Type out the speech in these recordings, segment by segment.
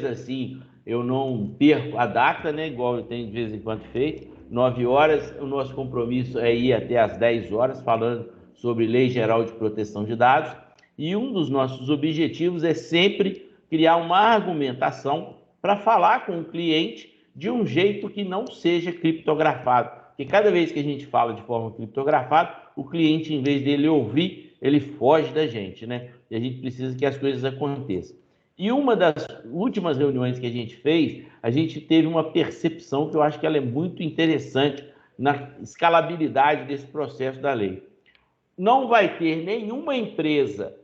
assim, eu não perco a data, né? Igual eu tenho de vez em quando feito. 9 horas, o nosso compromisso é ir até às 10 horas, falando sobre Lei Geral de Proteção de Dados. E um dos nossos objetivos é sempre criar uma argumentação para falar com o cliente de um jeito que não seja criptografado. Porque cada vez que a gente fala de forma criptografada, o cliente, em vez dele ouvir, ele foge da gente, né? E a gente precisa que as coisas aconteçam. E uma das últimas reuniões que a gente fez, a gente teve uma percepção que eu acho que ela é muito interessante na escalabilidade desse processo da lei. Não vai ter nenhuma empresa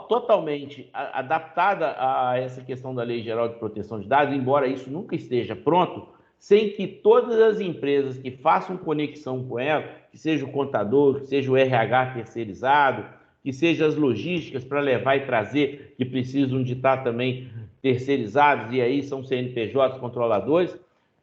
totalmente adaptada a essa questão da Lei Geral de Proteção de Dados, embora isso nunca esteja pronto, sem que todas as empresas que façam conexão com ela, que seja o contador, que seja o RH terceirizado, que seja as logísticas para levar e trazer, que precisam de estar também terceirizados, e aí são CNPJs controladores,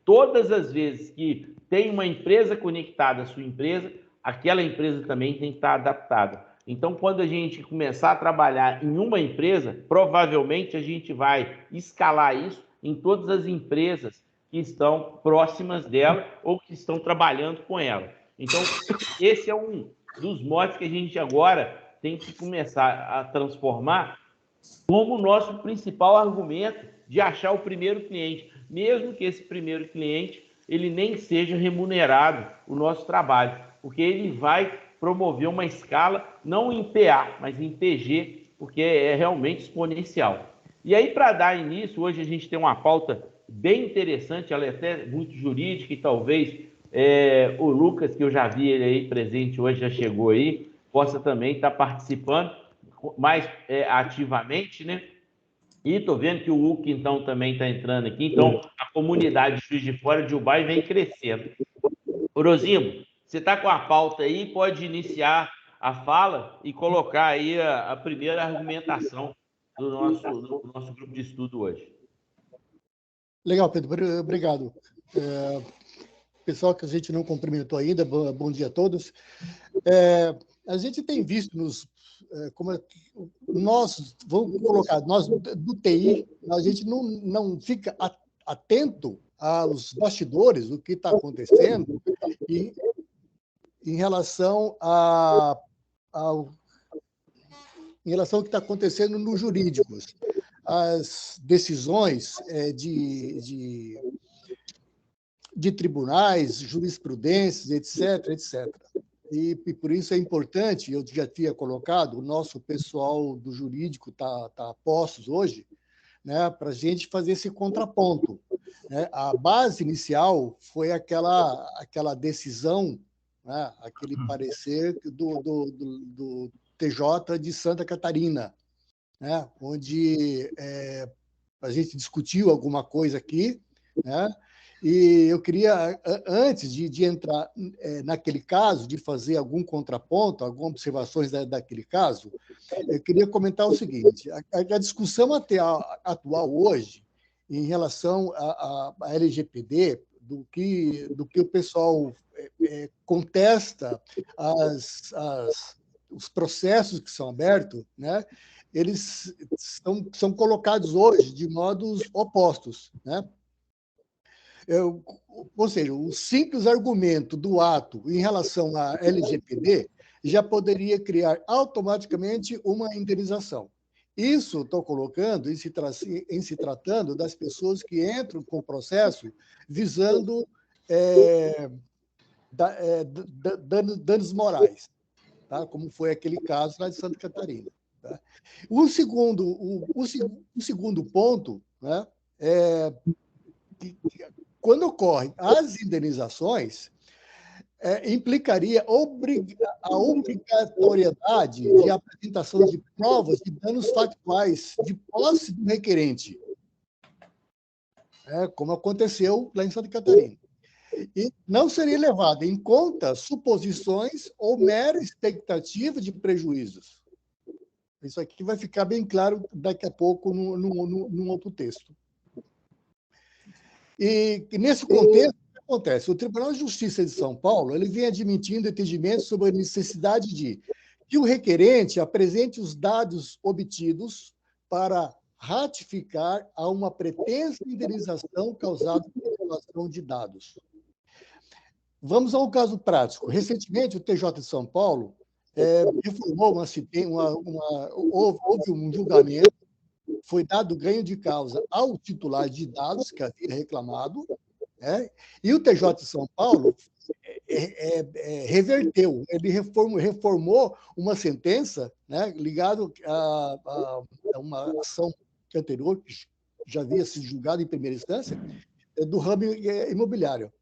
todas as vezes que tem uma empresa conectada à sua empresa, aquela empresa também tem que estar adaptada. Então, quando a gente começar a trabalhar em uma empresa, provavelmente a gente vai escalar isso em todas as empresas que estão próximas dela ou que estão trabalhando com ela. Então, esse é um dos motes que a gente agora tem que começar a transformar como o nosso principal argumento de achar o primeiro cliente, mesmo que esse primeiro cliente ele nem seja remunerado o nosso trabalho, porque ele vai promover uma escala não em PA, mas em PG, porque é realmente exponencial. E aí, para dar início, hoje a gente tem uma pauta bem interessante, ela é até muito jurídica e talvez o Lucas, que eu já vi ele aí presente hoje, já chegou aí, possa também estar participando mais ativamente, né? E estou vendo que o UC, então, também está entrando aqui. Então, a comunidade de Juiz de Fora de Ubai vem crescendo. Orozimbo, você está com a pauta aí, pode iniciar a fala e colocar aí a primeira argumentação do nosso grupo de estudo hoje. Legal, Pedro, obrigado. Pessoal que a gente não cumprimentou ainda, bom dia a todos. A gente tem visto como nós, vamos colocar, nós do TI, a gente não fica atento aos bastidores, o que está acontecendo, e em relação ao que está acontecendo nos jurídicos. As decisões de tribunais, jurisprudências, etc. E por isso é importante, eu já tinha colocado, o nosso pessoal do jurídico está a postos hoje, né, para a gente fazer esse contraponto. Né? A base inicial foi aquela decisão, né, aquele parecer do TJ de Santa Catarina, né, onde a gente discutiu alguma coisa aqui, né, e eu queria, antes de entrar naquele caso, de fazer algum contraponto, algumas observações daquele caso, eu queria comentar o seguinte: a discussão atual hoje, em relação à LGPD, do que o pessoal contesta os processos que são abertos, né? Eles são colocados hoje de modos opostos, né? Ou seja, o simples argumento do ato em relação à LGPD já poderia criar automaticamente uma indenização. Isso estou colocando em se tratando das pessoas que entram com o processo visando danos morais, tá? Como foi aquele caso lá de Santa Catarina. Tá? O segundo ponto, né, quando ocorrem as indenizações, implicaria a obrigatoriedade de apresentação de provas de danos factuais de posse do requerente, como aconteceu lá em Santa Catarina. E não seria levada em conta suposições ou mera expectativa de prejuízos. Isso aqui vai ficar bem claro daqui a pouco num outro texto. E nesse contexto, o que acontece? O Tribunal de Justiça de São Paulo ele vem admitindo entendimentos sobre a necessidade de que o requerente apresente os dados obtidos para ratificar a uma pretensa indenização causada pela violação de dados. Vamos a um caso prático. Recentemente, o TJ de São Paulo reformou houve um julgamento, foi dado ganho de causa ao titular de dados, que havia reclamado, né? E o TJ de São Paulo reverteu, ele reformou uma sentença, né, ligada a uma ação anterior, que já havia sido julgada em primeira instância, do ramo imobiliário.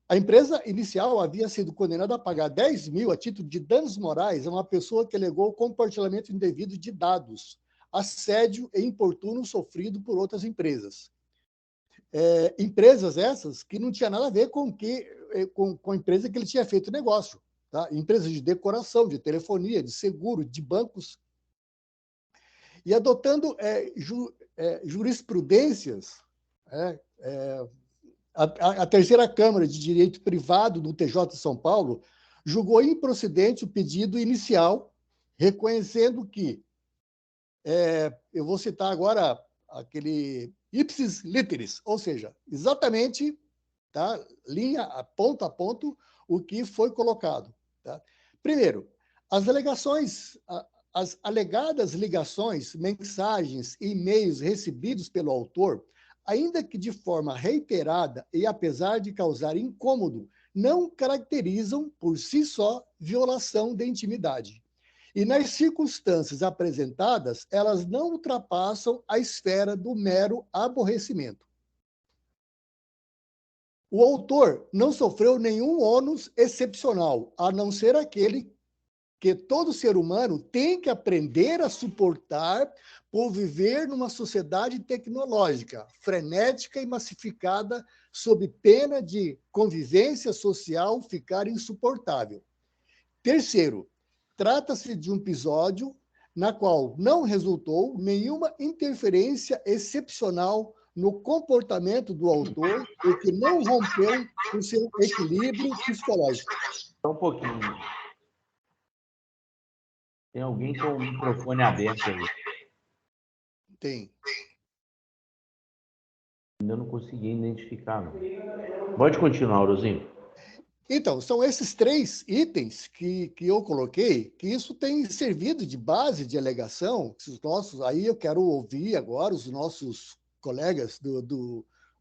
A empresa inicial havia sido condenada a pagar 10 mil a título de danos morais a uma pessoa que alegou compartilhamento indevido de dados, assédio e importuno sofrido por outras empresas. Empresas essas que não tinha nada a ver com a empresa que ele tinha feito negócio. Tá? Empresas de decoração, de telefonia, de seguro, de bancos. E adotando jurisprudências, a terceira Câmara de Direito Privado do TJ de São Paulo julgou improcedente o pedido inicial, reconhecendo que, eu vou citar agora aquele ipsis literis, ou seja, exatamente, tá, linha a ponto, o que foi colocado. Tá? Primeiro, as alegadas ligações, mensagens e e-mails recebidos pelo autor, ainda que de forma reiterada e apesar de causar incômodo, não caracterizam, por si só, violação de intimidade. E nas circunstâncias apresentadas, elas não ultrapassam a esfera do mero aborrecimento. O autor não sofreu nenhum ônus excepcional, a não ser aquele que todo ser humano tem que aprender a suportar por viver numa sociedade tecnológica, frenética e massificada, sob pena de convivência social ficar insuportável. Terceiro, trata-se de um episódio na qual não resultou nenhuma interferência excepcional no comportamento do autor e que não rompeu o seu equilíbrio psicológico. Só um pouquinho. Tem alguém com o microfone aberto aí. Tem. Ainda não consegui identificar, não. Pode continuar, Aurozinho. Então, são esses 3 itens que eu coloquei, que isso tem servido de base de alegação. Aí eu quero ouvir agora os nossos colegas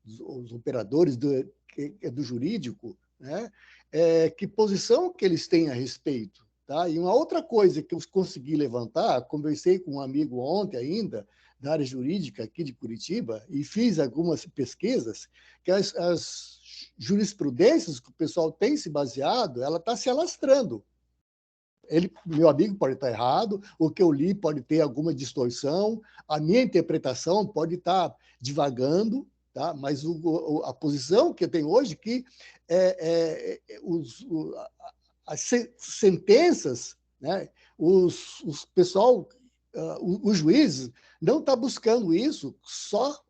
os operadores do jurídico, né? Que posição que eles têm a respeito. Tá? E uma outra coisa que eu consegui levantar, conversei com um amigo ontem ainda, da área jurídica aqui de Curitiba, e fiz algumas pesquisas, que as jurisprudências que o pessoal tem se baseado, ela está se alastrando. Meu amigo pode estar errado, o que eu li pode ter alguma distorção, a minha interpretação pode estar divagando, tá? Mas a posição que eu tenho hoje é que as sentenças, né? Os juízes não estão buscando isso só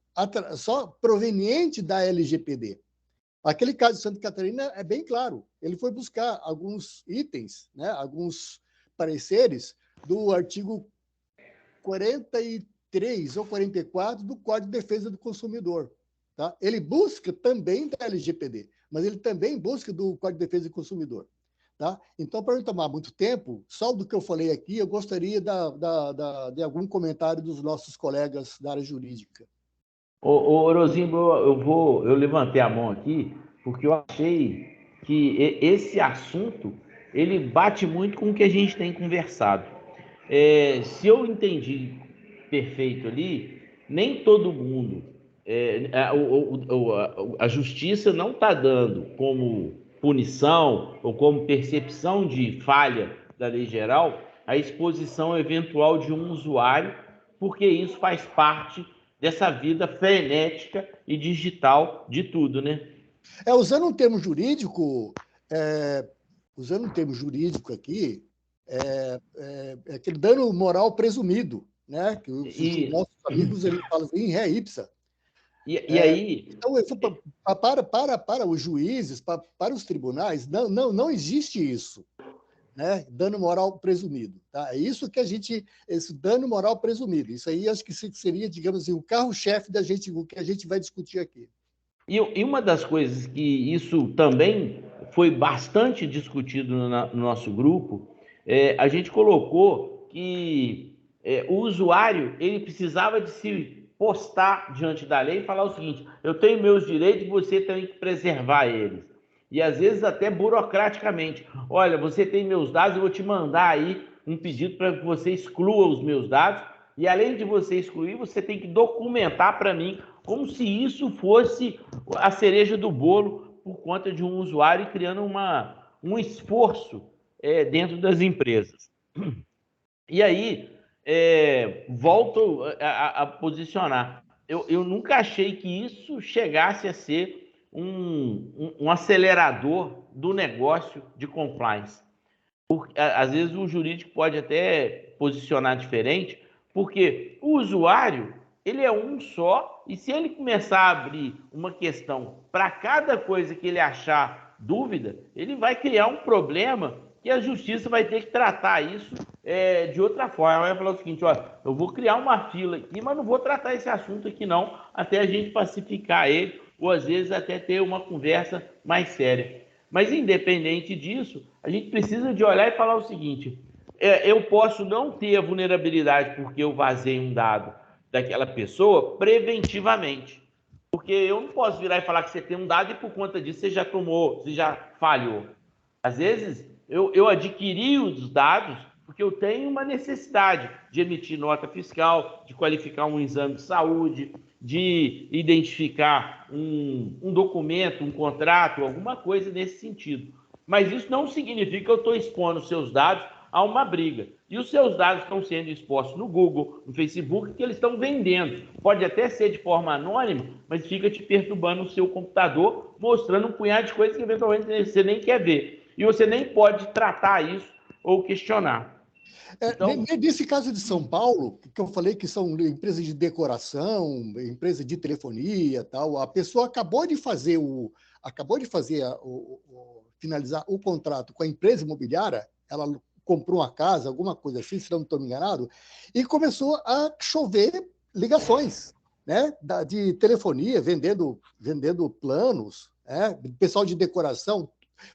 proveniente da LGPD. Aquele caso de Santa Catarina é bem claro. Ele foi buscar alguns itens, né, alguns pareceres do artigo 43 ou 44 do Código de Defesa do Consumidor. Tá? Ele busca também da LGPD, mas ele também busca do Código de Defesa do Consumidor. Tá? Então, para não tomar muito tempo, só do que eu falei aqui, eu gostaria de algum comentário dos nossos colegas da área jurídica. Orozinho, eu levantei a mão aqui porque eu achei que esse assunto ele bate muito com o que a gente tem conversado. Se eu entendi perfeito ali, nem todo mundo, a justiça não está dando como punição ou como percepção de falha da lei geral a exposição eventual de um usuário, porque isso faz parte dessa vida frenética e digital de tudo, né? Usando um termo jurídico aqui, aquele dano moral presumido, né? Que os nossos amigos eles falam em ré ipsa. E aí... Então, para os juízes, para os tribunais, não existe isso. né? Dano moral presumido. Tá? É isso que esse dano moral presumido. Isso aí acho que seria, digamos assim, o carro-chefe da gente, o que a gente vai discutir aqui. E uma das coisas que isso também foi bastante discutido no nosso grupo, a gente colocou que o usuário ele precisava de se postar diante da lei e falar o seguinte: eu tenho meus direitos, você tem que preservar eles. E às vezes até burocraticamente, olha, você tem meus dados, eu vou te mandar aí um pedido para que você exclua os meus dados, e além de você excluir, você tem que documentar para mim como se isso fosse a cereja do bolo por conta de um usuário criando um esforço dentro das empresas. E aí, volto a posicionar. Eu nunca achei que isso chegasse a ser um acelerador do negócio de compliance. Porque, às vezes o jurídico pode até posicionar diferente, porque o usuário ele é um só, e se ele começar a abrir uma questão para cada coisa que ele achar dúvida, ele vai criar um problema que a justiça vai ter que tratar isso de outra forma. Ela vai falar o seguinte: ó, eu vou criar uma fila aqui, mas não vou tratar esse assunto aqui não, até a gente pacificar ele, ou às vezes até ter uma conversa mais séria. Mas independente disso, a gente precisa de olhar e falar o seguinte: eu posso não ter a vulnerabilidade porque eu vazei um dado daquela pessoa preventivamente. Porque eu não posso virar e falar que você tem um dado e por conta disso você já tomou, você já falhou. Às vezes, eu adquiri os dados porque eu tenho uma necessidade de emitir nota fiscal, de qualificar um exame de saúde, de identificar um documento, um contrato, alguma coisa nesse sentido. Mas isso não significa que eu estou expondo seus dados a uma briga. E os seus dados estão sendo expostos no Google, no Facebook, que eles estão vendendo. Pode até ser de forma anônima, mas fica te perturbando o seu computador, mostrando um punhado de coisas que eventualmente você nem quer ver. E você nem pode tratar isso ou questionar. Então, nesse caso de São Paulo, que eu falei que são empresas de decoração, empresa de telefonia, tal, a pessoa acabou de finalizar o contrato com a empresa imobiliária, ela comprou uma casa, alguma coisa assim, se não estou me enganado, e começou a chover ligações, né, de telefonia, vendendo planos, né, pessoal de decoração,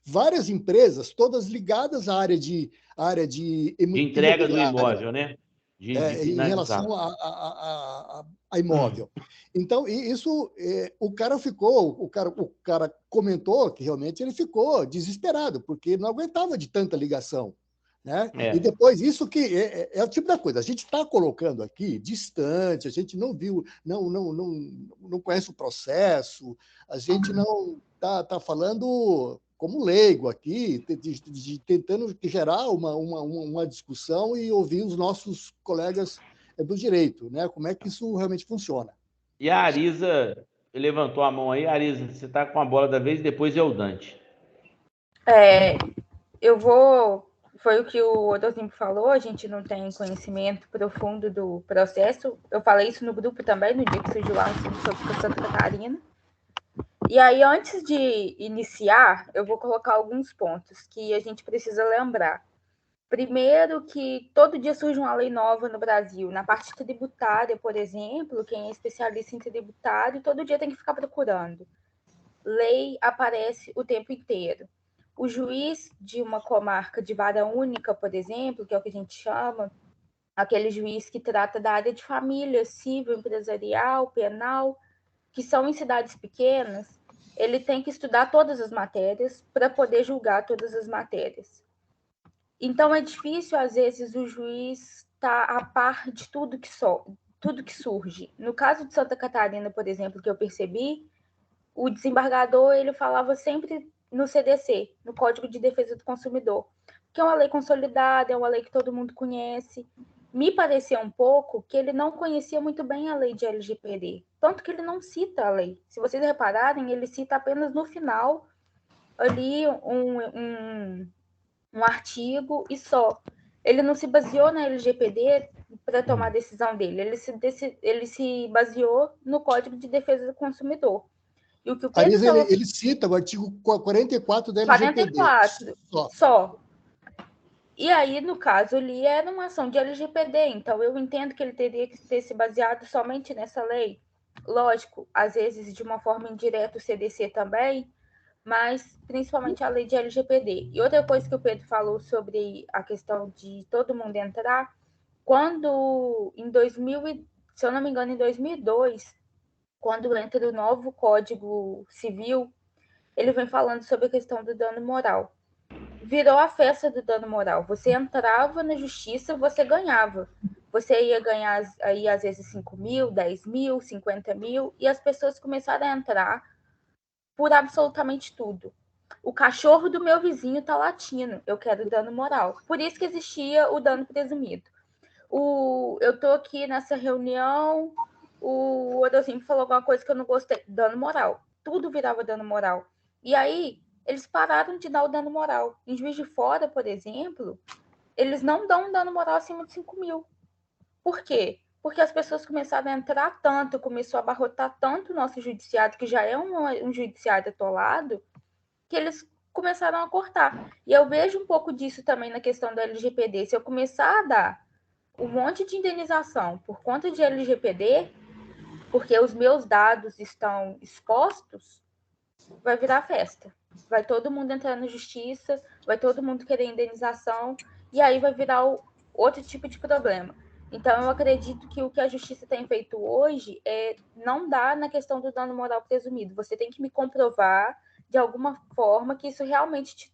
várias empresas, todas ligadas à área de entrega do imóvel, né? De em finalizar. relação a imóvel. Então, isso, o cara comentou que realmente ele ficou desesperado, porque não aguentava de tanta ligação. Né? E depois, isso que é o tipo da coisa, a gente está colocando aqui distante, a gente não viu, não conhece o processo, a gente não está falando como leigo aqui, tentando gerar uma discussão e ouvir os nossos colegas do direito, né? Como é que isso realmente funciona. E a Arisa levantou a mão aí. Arisa, você está com a bola da vez, depois é o Dante. Eu vou... Foi o que o Odosimpo falou, a gente não tem conhecimento profundo do processo. Eu falei isso no grupo também, no dia que surgiu lá sobre Santa Catarina. E aí, antes de iniciar, eu vou colocar alguns pontos que a gente precisa lembrar. Primeiro, que todo dia surge uma lei nova no Brasil. Na parte tributária, por exemplo, quem é especialista em tributário, todo dia tem que ficar procurando. Lei aparece o tempo inteiro. O juiz de uma comarca de vara única, por exemplo, que é o que a gente chama, aquele juiz que trata da área de família, civil, empresarial, penal, que são em cidades pequenas, ele tem que estudar todas as matérias para poder julgar todas as matérias. Então, é difícil, às vezes, o juiz estar a par de tudo que surge. No caso de Santa Catarina, por exemplo, que eu percebi, o desembargador ele falava sempre no CDC, no Código de Defesa do Consumidor, que é uma lei consolidada, é uma lei que todo mundo conhece. Me pareceu um pouco que ele não conhecia muito bem a lei de LGPD, tanto que ele não cita a lei. Se vocês repararem, ele cita apenas no final ali um artigo e só. Ele não se baseou na LGPD para tomar a decisão dele, ele se baseou no Código de Defesa do Consumidor. E o que o Pedro ele cita o artigo 44 da LGPD. 44, só. E aí, no caso ali, era uma ação de LGPD, então eu entendo que ele teria que ter se baseado somente nessa lei. Lógico, às vezes de uma forma indireta o CDC também, mas principalmente a lei de LGPD. E outra coisa que o Pedro falou sobre a questão de todo mundo entrar, quando em 2000, se eu não me engano, em 2002, quando entra o novo Código Civil, ele vem falando sobre a questão do dano moral. Virou a festa do dano moral. Você entrava na justiça, você ganhava. Você ia ganhar aí às vezes 5 mil, 10 mil, 50 mil, e as pessoas começaram a entrar por absolutamente tudo. O cachorro do meu vizinho tá latindo, eu quero dano moral. Por isso que existia o dano presumido. Eu tô aqui nessa reunião, o Odocimpo falou alguma coisa que eu não gostei, dano moral. Tudo virava dano moral. E aí, eles pararam de dar o dano moral. Em Juiz de Fora, por exemplo, eles não dão um dano moral acima de 5 mil. Por quê? Porque as pessoas começaram a entrar tanto, começou a abarrotar tanto o nosso judiciário, que já é um judiciário atolado, que eles começaram a cortar. E eu vejo um pouco disso também na questão do LGPD. Se eu começar a dar um monte de indenização por conta de LGPD, porque os meus dados estão expostos, vai virar festa. Vai todo mundo entrar na justiça, vai todo mundo querer indenização, e aí vai virar outro tipo de problema. Então, eu acredito que o que a justiça tem feito hoje é não dar na questão do dano moral presumido. Você tem que me comprovar, de alguma forma, que isso realmente te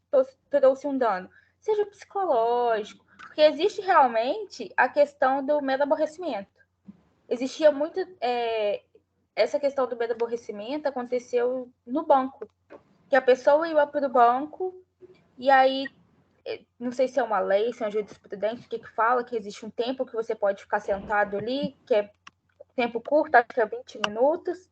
trouxe um dano. Seja psicológico, porque existe realmente a questão do mero aborrecimento. Existia muito... essa questão do medo aborrecimento aconteceu no banco, que a pessoa ia para o banco e aí, não sei se é uma lei, se é uma jurisprudência, o que fala que existe um tempo que você pode ficar sentado ali, que é tempo curto, acho que é 20 minutos.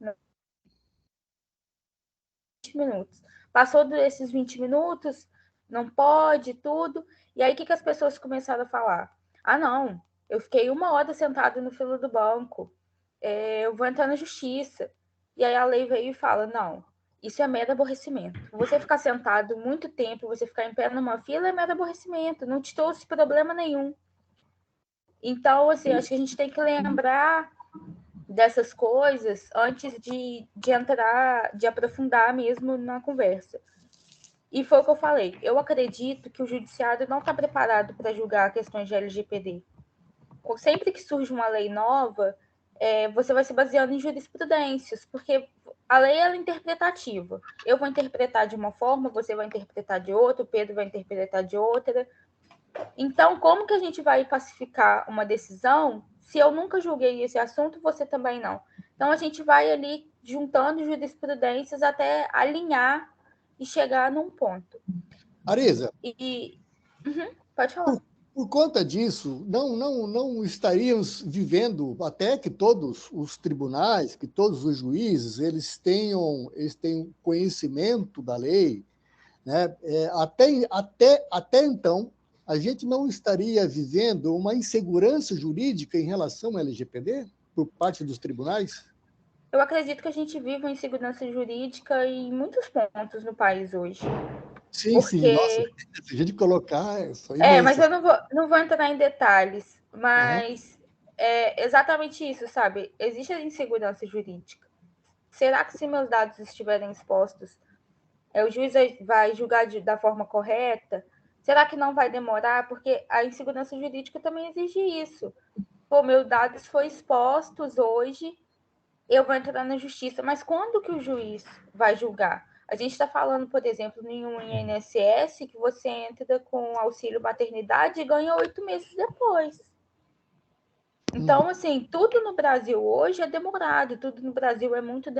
20 minutos. Passou desses 20 minutos, não pode, tudo. E aí, o que as pessoas começaram a falar? Ah, não, eu fiquei 1 hora sentado no fila do banco, eu vou entrar na justiça. E aí a lei veio e fala, não, isso é mero aborrecimento. Você ficar sentado muito tempo, você ficar em pé numa fila é mero aborrecimento, não te trouxe problema nenhum. Então, assim, acho que a gente tem que lembrar dessas coisas antes de entrar, de aprofundar mesmo na conversa. E foi o que eu falei. Eu acredito que o judiciário não está preparado para julgar questões de LGPD. Sempre que surge uma lei nova, você vai se baseando em jurisprudências, porque a lei é interpretativa. Eu vou interpretar de uma forma, você vai interpretar de outra, o Pedro vai interpretar de outra. Então, como que a gente vai pacificar uma decisão se eu nunca julguei esse assunto, você também não? Então, a gente vai ali juntando jurisprudências até alinhar e chegar num ponto. Arisa, pode falar. Por conta disso, não estaríamos vivendo até que todos os tribunais, que todos os juízes, eles tenham conhecimento da lei, né? Até então, a gente não estaria vivendo uma insegurança jurídica em relação ao LGPD por parte dos tribunais? Eu acredito que a gente vive uma insegurança jurídica em muitos pontos no país hoje. Sim, porque... sim, nossa, se a gente colocar... mas eu não vou entrar em detalhes, mas é exatamente isso, sabe? Existe a insegurança jurídica. Será que se meus dados estiverem expostos, o juiz vai julgar da forma correta? Será que não vai demorar? Porque a insegurança jurídica também exige isso. Pô, meus dados foram expostos hoje, eu vou entrar na justiça, mas quando que o juiz vai julgar? A gente está falando, por exemplo, em um INSS que você entra com auxílio maternidade e ganha 8 meses depois. Então, assim, tudo no Brasil hoje é demorado, tudo no Brasil é muito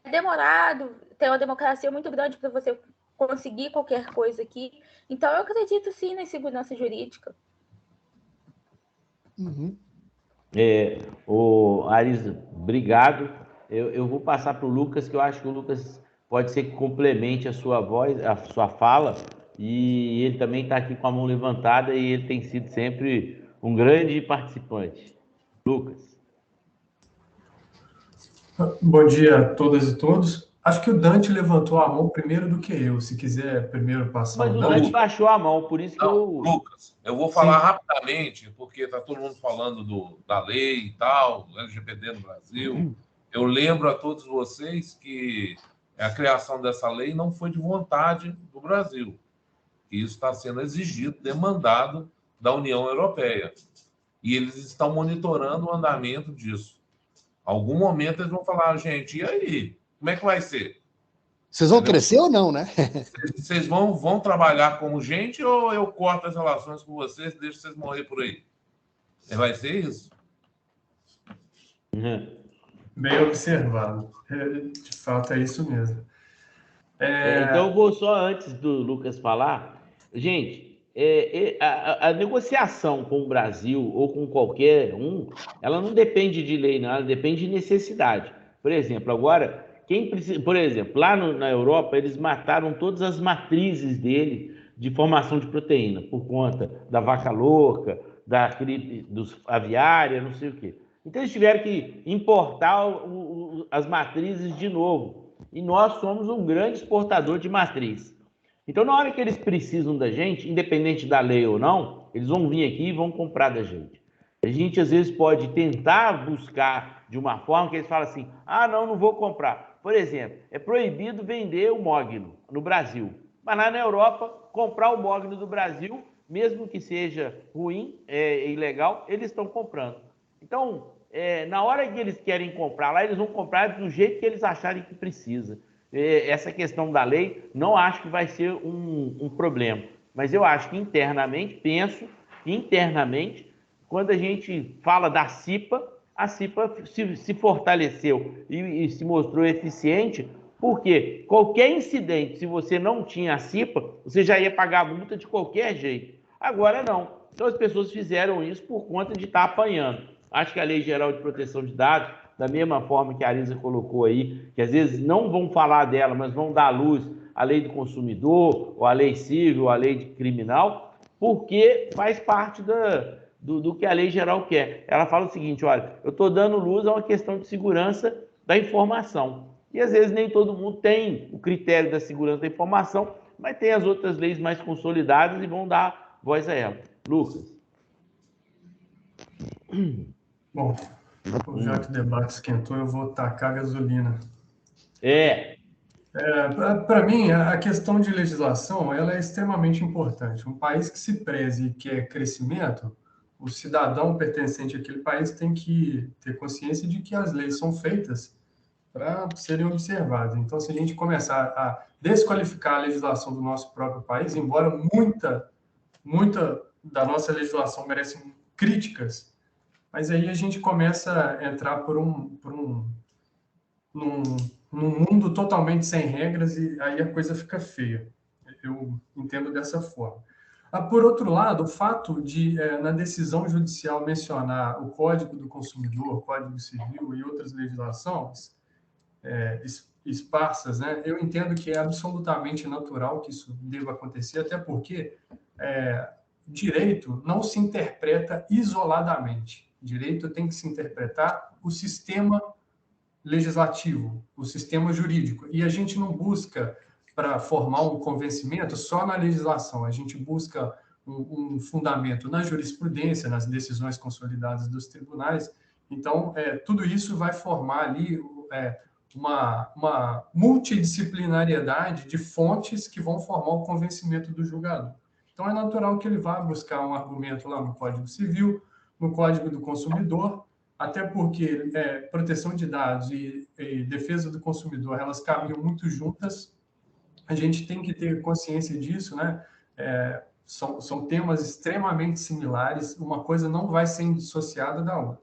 demorado, tem uma democracia muito grande para você conseguir qualquer coisa aqui. Então, eu acredito sim na segurança jurídica. Arisa, obrigado. Eu vou passar para o Lucas, que eu acho que o Lucas pode ser que complemente a sua voz, a sua fala, e ele também está aqui com a mão levantada e ele tem sido sempre um grande participante. Lucas. Bom dia a todas e todos. Acho que o Dante levantou a mão primeiro do que eu. Se quiser primeiro passar Mas o o Dante. Dante baixou a mão, por isso que Não, eu... Lucas, eu vou falar Sim. rapidamente, porque está todo mundo falando da lei e tal, do LGPD no Brasil. Eu lembro a todos vocês que a criação dessa lei não foi de vontade do Brasil. Isso está sendo exigido, demandado da União Europeia. E eles estão monitorando o andamento disso. Algum momento eles vão falar, gente, e aí? Como é que vai ser? Vocês vão crescer ou não, né? Vocês vão trabalhar como gente ou eu corto as relações com vocês e deixo vocês morrer por aí? Vai ser isso? Bem observado. De fato, é isso mesmo. Então, eu vou só, antes do Lucas falar, gente, a negociação com o Brasil ou com qualquer um, ela não depende de lei, não, ela depende de necessidade. Por exemplo, agora, quem precisa, por exemplo, lá na Europa, eles mataram todas as matrizes dele de formação de proteína, por conta da vaca louca, da gripe dos aviária, não sei o quê. Então, eles tiveram que importar as matrizes de novo. E nós somos um grande exportador de matriz. Então, na hora que eles precisam da gente, independente da lei ou não, eles vão vir aqui e vão comprar da gente. A gente, às vezes, pode tentar buscar de uma forma que eles falam assim, ah, não vou comprar. Por exemplo, é proibido vender o mogno no Brasil. Mas lá na Europa, comprar o mogno do Brasil, mesmo que seja ruim, ilegal, eles estão comprando. Então, na hora que eles querem comprar lá, eles vão comprar do jeito que eles acharem que precisa. Essa questão da lei, não acho que vai ser um problema. Mas eu acho que internamente, penso que internamente, quando a gente fala da CIPA, a CIPA se fortaleceu e se mostrou eficiente, porque qualquer incidente, se você não tinha a CIPA, você já ia pagar a multa de qualquer jeito. Agora não. Então as pessoas fizeram isso por conta de estar apanhando. Acho que a Lei Geral de Proteção de Dados, da mesma forma que a Arisa colocou aí, que às vezes não vão falar dela, mas vão dar à luz a lei do consumidor, ou a lei civil, a lei de criminal, porque faz parte do que a lei geral quer. Ela fala o seguinte, olha, eu estou dando luz a uma questão de segurança da informação. E às vezes nem todo mundo tem o critério da segurança da informação, mas tem as outras leis mais consolidadas e vão dar voz a ela. Lucas. Bom, já que o debate esquentou, eu vou tacar gasolina. Para mim, a questão de legislação ela é extremamente importante. Um país que se preze e quer crescimento, o cidadão pertencente àquele país tem que ter consciência de que as leis são feitas para serem observadas. Então, se a gente começar a desqualificar a legislação do nosso próprio país, embora muita da nossa legislação merece críticas, mas aí a gente começa a entrar num mundo totalmente sem regras e aí a coisa fica feia. Eu entendo dessa forma. Por outro lado, o fato de, na decisão judicial, mencionar o Código do Consumidor, Código Civil e outras legislações esparsas, né, eu entendo que é absolutamente natural que isso deva acontecer, até porque direito não se interpreta isoladamente. Direito tem que se interpretar o sistema legislativo, o sistema jurídico. E a gente não busca, para formar um convencimento, só na legislação. A gente busca um fundamento na jurisprudência, nas decisões consolidadas dos tribunais. Então, tudo isso vai formar ali uma multidisciplinariedade de fontes que vão formar o convencimento do julgador. Então, é natural que ele vá buscar um argumento lá no Código Civil, no Código do Consumidor, até porque proteção de dados e defesa do consumidor, elas caminham muito juntas. A gente tem que ter consciência disso, né? São temas extremamente similares, uma coisa não vai ser dissociada da outra.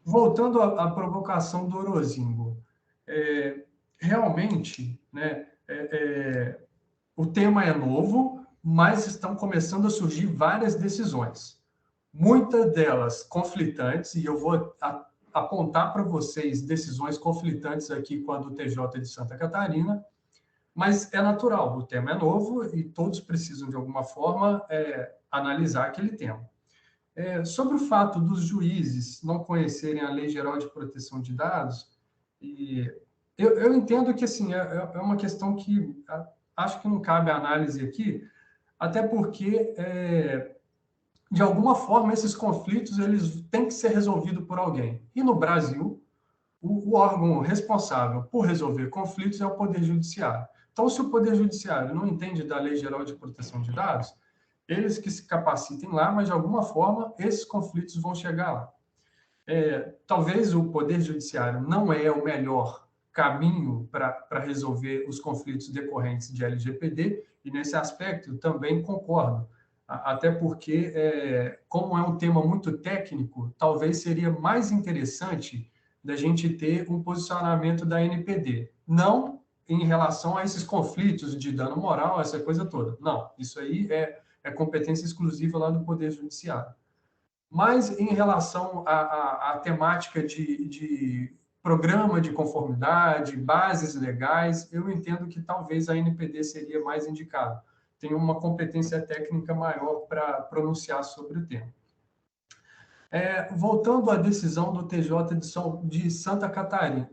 Voltando à provocação do Orozingo, realmente, né, o tema é novo, mas estão começando a surgir várias decisões. Muitas delas conflitantes, e eu vou apontar para vocês decisões conflitantes aqui com a do TJ de Santa Catarina, mas é natural, o tema é novo e todos precisam, de alguma forma, analisar aquele tema. Sobre o fato dos juízes não conhecerem a Lei Geral de Proteção de Dados, e Eu entendo que assim, é uma questão que acho que não cabe análise aqui, até porque, de alguma forma, esses conflitos eles têm que ser resolvidos por alguém. E no Brasil, o órgão responsável por resolver conflitos é o Poder Judiciário. Então, se o Poder Judiciário não entende da Lei Geral de Proteção de Dados, eles que se capacitem lá, mas de alguma forma esses conflitos vão chegar lá. Talvez o Poder Judiciário não é o melhor caminho para resolver os conflitos decorrentes de LGPD, e nesse aspecto também concordo. Até porque, como é um tema muito técnico, talvez seria mais interessante da gente ter um posicionamento da NPD, não em relação a esses conflitos de dano moral, essa coisa toda. Não, isso aí é competência exclusiva lá do Poder Judiciário. Mas em relação à temática de programa de conformidade, bases legais, eu entendo que talvez a NPD seria mais indicada. Tem uma competência técnica maior para pronunciar sobre o tema. Voltando à decisão do TJ de Santa Catarina.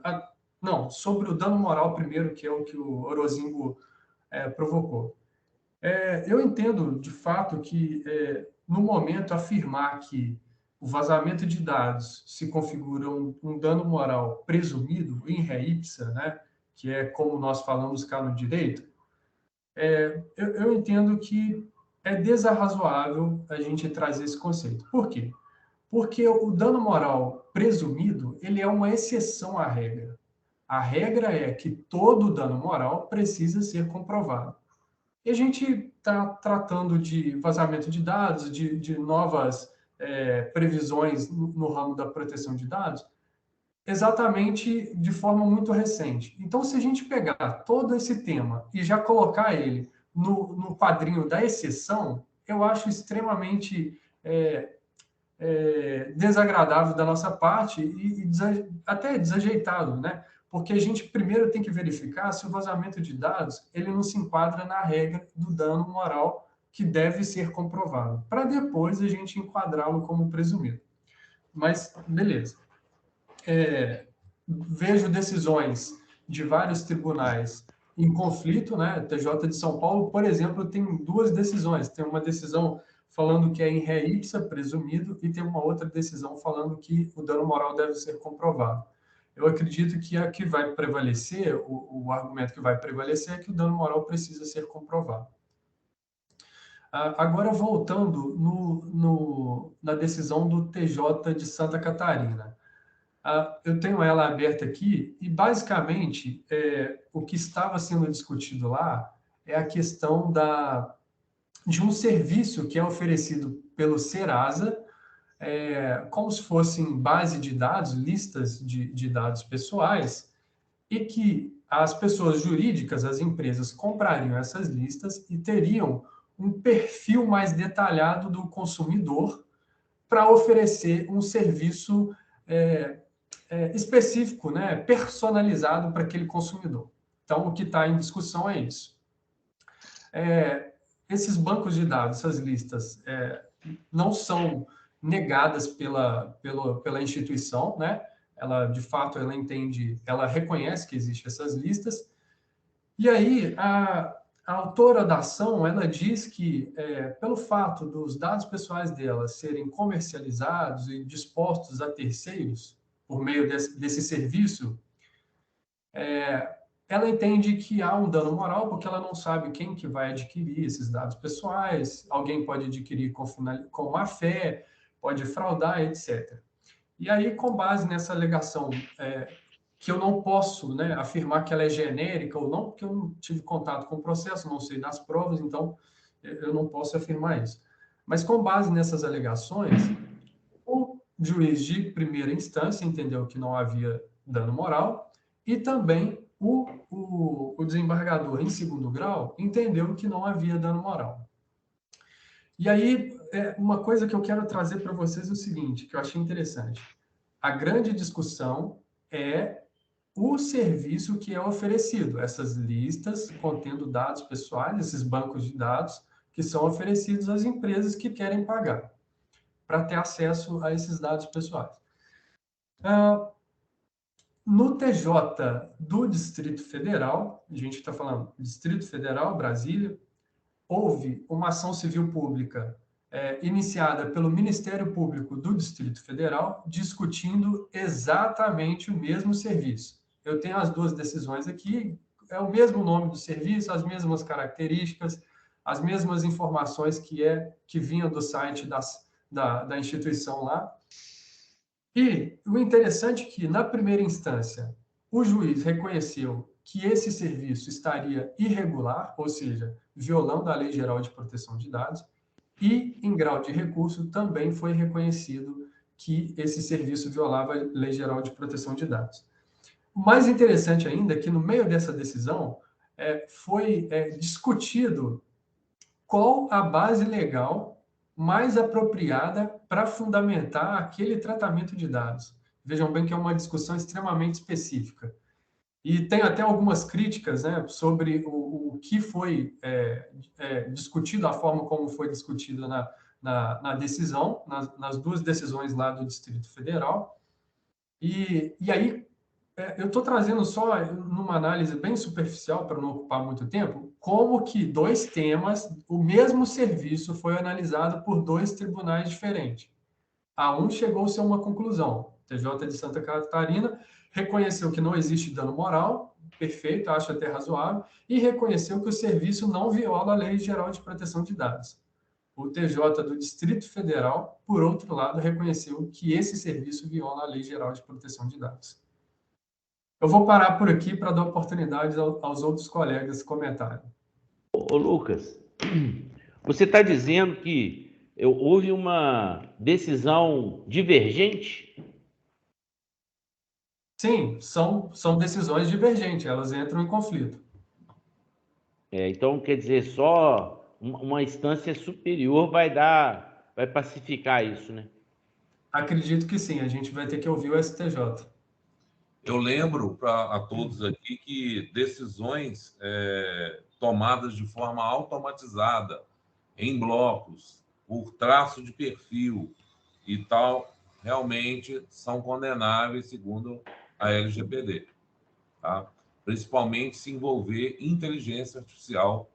Não, sobre o dano moral primeiro, que é o que o Orozingo provocou. Eu entendo, de fato, que, no momento, afirmar que o vazamento de dados se configura um dano moral presumido, in re ipsa, né, que é como nós falamos cá no direito, eu entendo que é desarrazoável a gente trazer esse conceito. Por quê? Porque o dano moral presumido, ele é uma exceção à regra. A regra é que todo dano moral precisa ser comprovado. E a gente está tratando de vazamento de dados, de novas previsões no ramo da proteção de dados, exatamente de forma muito recente. Então, se a gente pegar todo esse tema e já colocar ele no quadrinho da exceção, eu acho extremamente desagradável da nossa parte e até desajeitado, né? Porque a gente primeiro tem que verificar se o vazamento de dados ele não se enquadra na regra do dano moral que deve ser comprovado, para depois a gente enquadrá-lo como presumido. Mas, beleza. Vejo decisões de vários tribunais em conflito, né? TJ de São Paulo, por exemplo, tem duas decisões. Tem uma decisão falando que é in re ipsa, presumido, e tem uma outra decisão falando que o dano moral deve ser comprovado. Eu acredito que a que vai prevalecer, o argumento que vai prevalecer é que o dano moral precisa ser comprovado. Agora, voltando na decisão do TJ de Santa Catarina. Eu tenho ela aberta aqui e, basicamente, o que estava sendo discutido lá é a questão de um serviço que é oferecido pelo Serasa, como se fossem base de dados, listas de dados pessoais, e que as pessoas jurídicas, as empresas, comprariam essas listas e teriam um perfil mais detalhado do consumidor para oferecer um serviço específico, né, personalizado para aquele consumidor. Então, o que está em discussão é isso. Esses bancos de dados, essas listas, não são negadas pela instituição, né? Ela, de fato, ela entende, ela reconhece que existem essas listas. E aí, a autora da ação, ela diz que, pelo fato dos dados pessoais dela serem comercializados e dispostos a terceiros, por meio desse serviço, ela entende que há um dano moral, porque ela não sabe quem que vai adquirir esses dados pessoais, alguém pode adquirir com má fé, pode fraudar, etc. E aí, com base nessa alegação, que eu não posso, né, afirmar que ela é genérica ou não, porque eu não tive contato com o processo, não sei das provas, então eu não posso afirmar isso. Mas com base nessas alegações, o juiz de primeira instância entendeu que não havia dano moral e também o desembargador em segundo grau entendeu que não havia dano moral. E aí, uma coisa que eu quero trazer para vocês é o seguinte, que eu achei interessante. A grande discussão é o serviço que é oferecido, essas listas contendo dados pessoais, esses bancos de dados que são oferecidos às empresas que querem pagar para ter acesso a esses dados pessoais. No TJ do Distrito Federal, a gente está falando Distrito Federal, Brasília, houve uma ação civil pública iniciada pelo Ministério Público do Distrito Federal, discutindo exatamente o mesmo serviço. Eu tenho as duas decisões aqui, é o mesmo nome do serviço, as mesmas características, as mesmas informações que vinham do site da instituição lá. E o interessante é que, na primeira instância, o juiz reconheceu que esse serviço estaria irregular, ou seja, violando a Lei Geral de Proteção de Dados, e, em grau de recurso, também foi reconhecido que esse serviço violava a Lei Geral de Proteção de Dados. O mais interessante ainda é que, no meio dessa decisão, foi discutido qual a base legal mais apropriada para fundamentar aquele tratamento de dados. Vejam bem que é uma discussão extremamente específica. E tem até algumas críticas, né, sobre o que foi discutido, a forma como foi discutido na decisão, nas duas decisões lá do Distrito Federal. E aí, eu estou trazendo só numa análise bem superficial, para não ocupar muito tempo, como que dois temas, o mesmo serviço foi analisado por dois tribunais diferentes. A um chegou-se a uma conclusão. O TJ de Santa Catarina reconheceu que não existe dano moral, perfeito, acho até razoável, e reconheceu que o serviço não viola a Lei Geral de Proteção de Dados. O TJ do Distrito Federal, por outro lado, reconheceu que esse serviço viola a Lei Geral de Proteção de Dados. Eu vou parar por aqui para dar oportunidade aos outros colegas comentarem. Ô, Lucas, você está dizendo que houve uma decisão divergente? Sim, são decisões divergentes, elas entram em conflito. Então, quer dizer, só uma instância superior vai pacificar isso, né? Acredito que sim, a gente vai ter que ouvir o STJ. Eu lembro a todos aqui que decisões tomadas de forma automatizada, em blocos, por traço de perfil e tal, realmente são condenáveis segundo a LGPD. Tá? Principalmente se envolver inteligência artificial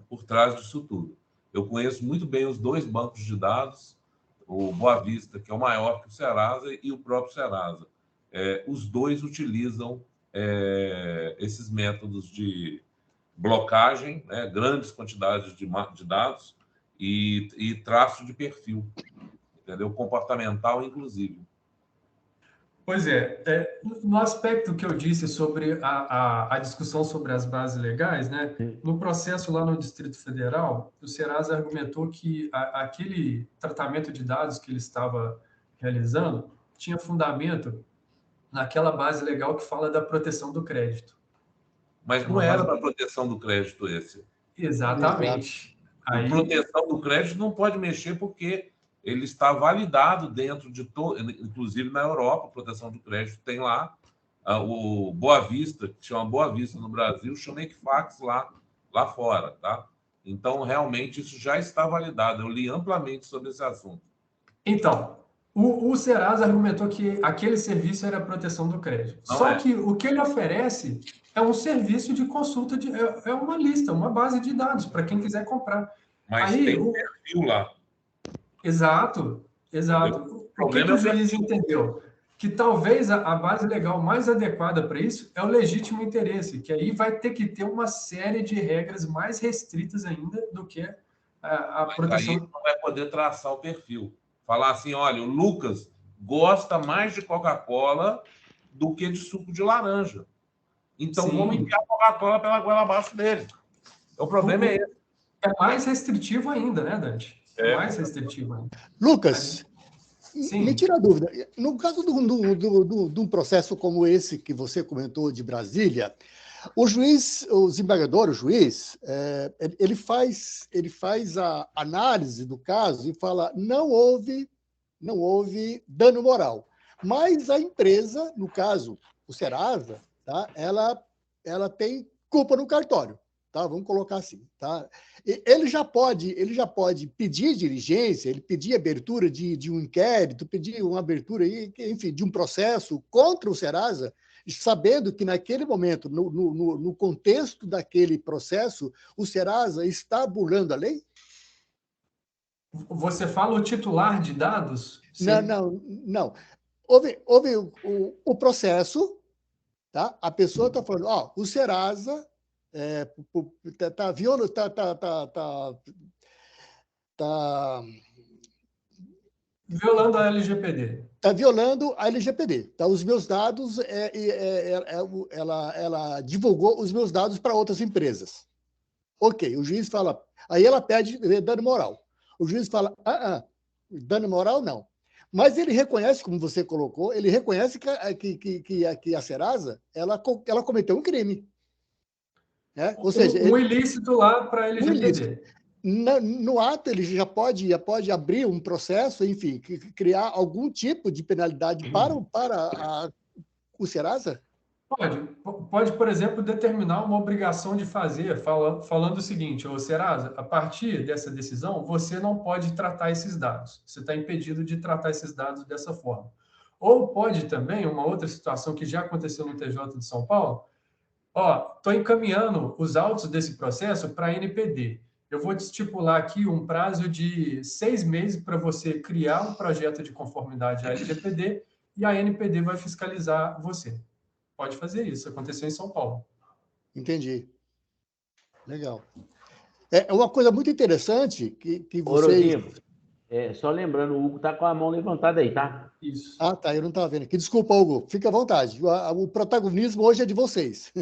por trás disso tudo. Eu conheço muito bem os dois bancos de dados, o Boa Vista, que é o maior que o Serasa, e o próprio Serasa. Os dois utilizam esses métodos de blocagem, né, grandes quantidades de dados e traço de perfil, entendeu? Comportamental, inclusive. Pois no aspecto que eu disse sobre a discussão sobre as bases legais, né, no processo lá no Distrito Federal, o Serasa argumentou que aquele tratamento de dados que ele estava realizando tinha fundamento naquela base legal que fala da proteção do crédito. Mas não era da proteção do crédito esse. Exatamente. A proteção do crédito não pode mexer porque ele está validado dentro de inclusive na Europa, a proteção do crédito tem lá o Boa Vista, que chama Boa Vista no Brasil, chama Equifax lá fora, tá? Então, realmente, isso já está validado. Eu li amplamente sobre esse assunto. Então, o Serasa argumentou que aquele serviço era a proteção do crédito. Só que o que ele oferece é um serviço de consulta, é uma lista, uma base de dados para quem quiser comprar. Mas tem um perfil lá. Exato. O que o juiz entendeu? Que talvez a base legal mais adequada para isso é o legítimo interesse, que aí vai ter que ter uma série de regras mais restritas ainda do que a proteção. Aí não vai poder traçar o perfil. Falar assim, olha, o Lucas gosta mais de Coca-Cola do que de suco de laranja. Então, vamos enfiar a Coca-Cola pela goela abaixo dele. O problema é esse. É mais restritivo ainda, né, Dante? Mais restritivo ainda. Lucas, me tira a dúvida. No caso de um processo como esse que você comentou de Brasília, o desembargador, ele faz a análise do caso e fala não houve dano moral. Mas a empresa, no caso, o Serasa, tá, ela tem culpa no cartório. tá? Vamos colocar assim, tá? Ele já pode pedir diligência, ele pedir abertura de um inquérito, pedir uma abertura, enfim, de um processo contra o Serasa, sabendo que naquele momento, no contexto daquele processo, o Serasa está burlando a lei? Você fala o titular de dados? Não. Houve o processo, tá? A pessoa está falando, o Serasa está violando, violando a LGPD. Está violando a LGPD. Tá? Os meus dados, ela divulgou os meus dados para outras empresas. Ok, o juiz fala, aí ela pede dano moral. O juiz fala, dano moral não. Mas ele reconhece, como você colocou, ele reconhece que a Serasa ela cometeu um crime. Né? Ou seja, ilícito lá para a LGPD. No ato, ele já pode abrir um processo, enfim, criar algum tipo de penalidade para o Serasa? Pode, por exemplo, determinar uma obrigação de fazer, falando o seguinte, ô Serasa, a partir dessa decisão, você não pode tratar esses dados. Você está impedido de tratar esses dados dessa forma. Ou pode também, uma outra situação que já aconteceu no TJ de São Paulo, estou encaminhando os autos desse processo para a NPD. Eu vou te estipular aqui um prazo de 6 meses para você criar um projeto de conformidade à LGPD e a NPD vai fiscalizar você. Pode fazer isso. Aconteceu em São Paulo. Entendi. Legal. É uma coisa muito interessante que vocês... Só lembrando, o Hugo está com a mão levantada aí, tá? Isso. Tá. Eu não estava vendo aqui. Desculpa, Hugo. Fica à vontade. O protagonismo hoje é de vocês.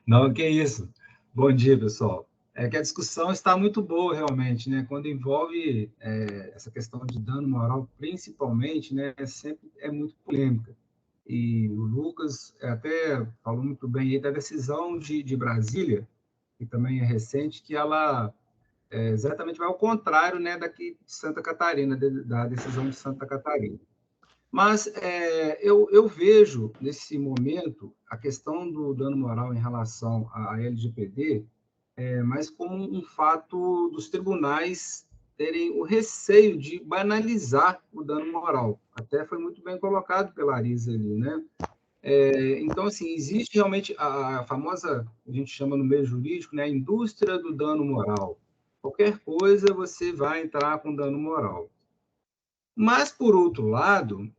Não, que isso. Bom dia, pessoal. É que a discussão está muito boa, realmente, né? Quando envolve essa questão de dano moral, principalmente, né? Sempre é muito polêmica. E o Lucas até falou muito bem aí da decisão de Brasília, que também é recente, que ela exatamente vai ao contrário, né, daqui de Santa Catarina, da decisão de Santa Catarina. Mas eu vejo, nesse momento, a questão do dano moral em relação à LGPD mais como um fato dos tribunais terem o receio de banalizar o dano moral. Até foi muito bem colocado pela Arisa ali, né? Então, assim, existe realmente a famosa, a gente chama no meio jurídico, né, a indústria do dano moral. Qualquer coisa você vai entrar com dano moral. Mas, por outro lado,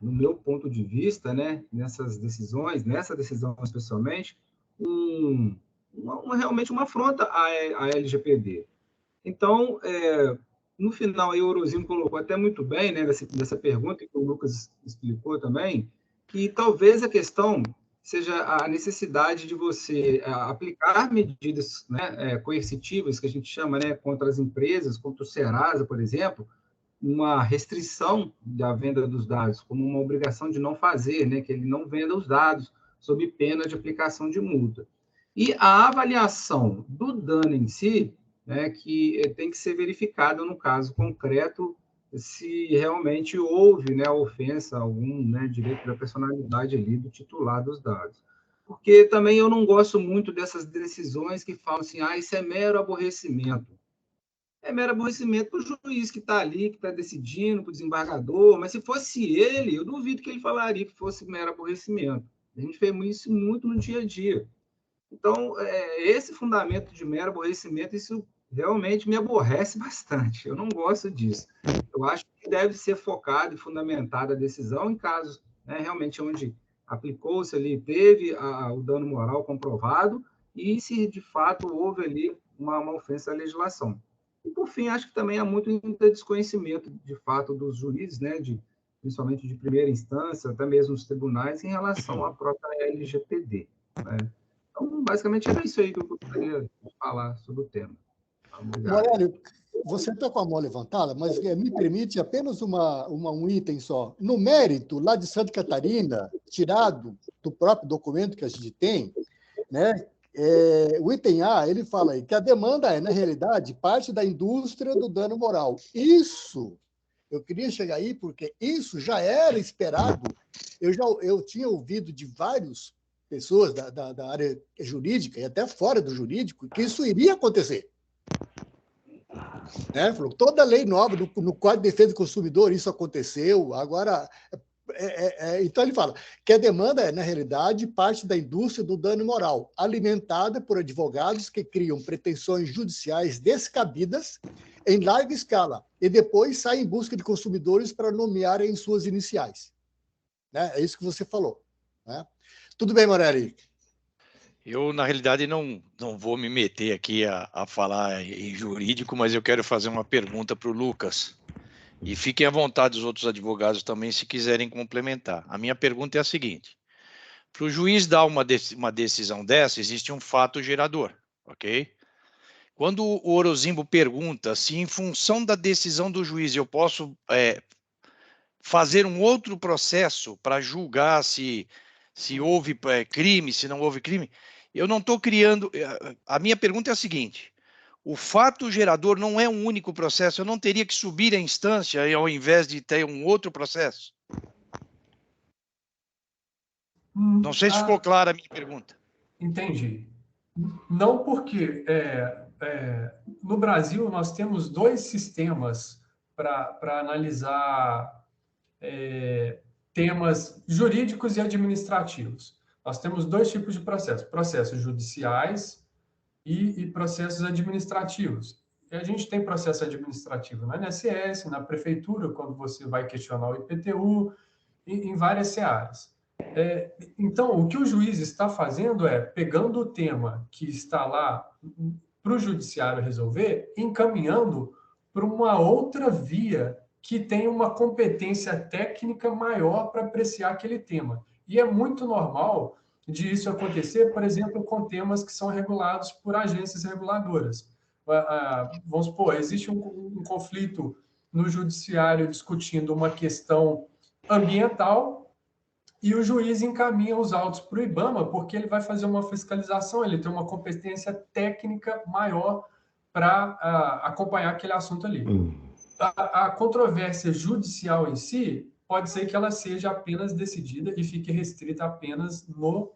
no meu ponto de vista, né, nessa decisão especialmente, realmente uma afronta à LGPD. Então, no final, aí o Orozino colocou até muito bem, né, dessa pergunta que o Lucas explicou também, que talvez a questão seja a necessidade de você aplicar medidas, né, coercitivas, que a gente chama, né, contra as empresas, contra o Serasa, por exemplo, uma restrição da venda dos dados, como uma obrigação de não fazer, né, que ele não venda os dados, sob pena de aplicação de multa. E a avaliação do dano em si, né, que tem que ser verificada no caso concreto, se realmente houve, né, a ofensa a algum, né, direito da personalidade ali do titular dos dados. Porque também eu não gosto muito dessas decisões que falam assim, isso é mero aborrecimento. É mero aborrecimento para o juiz que está ali, que está decidindo, para o desembargador, mas se fosse ele, eu duvido que ele falaria que fosse mero aborrecimento. A gente vê isso muito no dia a dia. Então, esse fundamento de mero aborrecimento, isso realmente me aborrece bastante. Eu não gosto disso. Eu acho que deve ser focado e fundamentada a decisão em casos, né, realmente onde aplicou-se ali, teve o dano moral comprovado e se de fato houve ali uma ofensa à legislação. E, por fim, acho que também há muito desconhecimento, de fato, dos juízes, né, principalmente de primeira instância, até mesmo os tribunais, em relação à própria LGPD. Né? Então, basicamente, era isso aí que eu gostaria de falar sobre o tema. Morélio, você está com a mão levantada, mas me permite apenas um item só. No mérito, lá de Santa Catarina, tirado do próprio documento que a gente tem, né, o item A, ele fala aí que a demanda na realidade, parte da indústria do dano moral. Isso, eu queria chegar aí, porque isso já era esperado. Eu tinha ouvido de vários pessoas da área jurídica e até fora do jurídico que isso iria acontecer. Né? Falou, toda lei nova, no Código de Defesa do Consumidor, isso aconteceu. Agora, então ele fala que a demanda é, na realidade, parte da indústria do dano moral, alimentada por advogados que criam pretensões judiciais descabidas em larga escala e depois saem em busca de consumidores para nomearem suas iniciais. Né? É isso que você falou. Né? Tudo bem, Morelli? Eu, na realidade, não vou me meter aqui a falar em jurídico, mas eu quero fazer uma pergunta para o Lucas. E fiquem à vontade os outros advogados também, se quiserem complementar. A minha pergunta é a seguinte. Para o juiz dar uma decisão dessa, existe um fato gerador, ok? Quando o Orozimbo pergunta se, em função da decisão do juiz, eu posso fazer um outro processo para julgar se houve crime, se não houve crime, eu não estou criando... A minha pergunta é a seguinte, o fato gerador não é um único processo, eu não teria que subir a instância ao invés de ter um outro processo? Não sei se ficou clara a minha pergunta. Entendi. Não, porque no Brasil nós temos dois sistemas para analisar temas jurídicos e administrativos. Nós temos dois tipos de processos: processos judiciais e processos administrativos. E a gente tem processo administrativo no INSS, na prefeitura, quando você vai questionar o IPTU, em várias searas. Então, o que o juiz está fazendo é pegando o tema que está lá para o judiciário resolver, encaminhando para uma outra via que tem uma competência técnica maior para apreciar aquele tema. E é muito normal de isso acontecer, por exemplo, com temas que são regulados por agências reguladoras. Vamos supor, existe um conflito no judiciário discutindo uma questão ambiental e o juiz encaminha os autos para o IBAMA porque ele vai fazer uma fiscalização, ele tem uma competência técnica maior para acompanhar aquele assunto ali. A controvérsia judicial em si pode ser que ela seja apenas decidida e fique restrita apenas no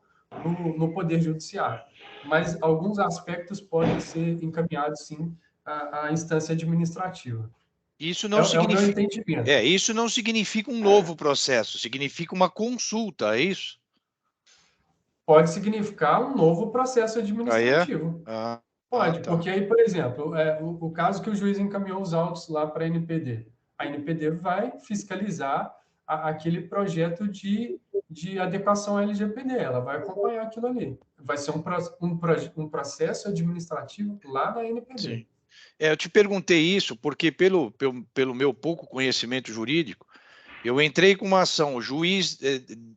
Poder Judiciário. Mas alguns aspectos podem ser encaminhados, sim, à instância administrativa. Isso não significa... o meu entendimento. Isso não significa um novo processo, significa uma consulta, é isso? Pode significar um novo processo administrativo. Pode, porque aí, por exemplo, o caso que o juiz encaminhou os autos lá para a NPD. A NPD vai fiscalizar aquele projeto de adequação à LGPD, ela vai acompanhar aquilo ali. Vai ser um processo administrativo lá da NPD. Sim. Eu te perguntei isso porque, pelo meu pouco conhecimento jurídico, eu entrei com uma ação, o juiz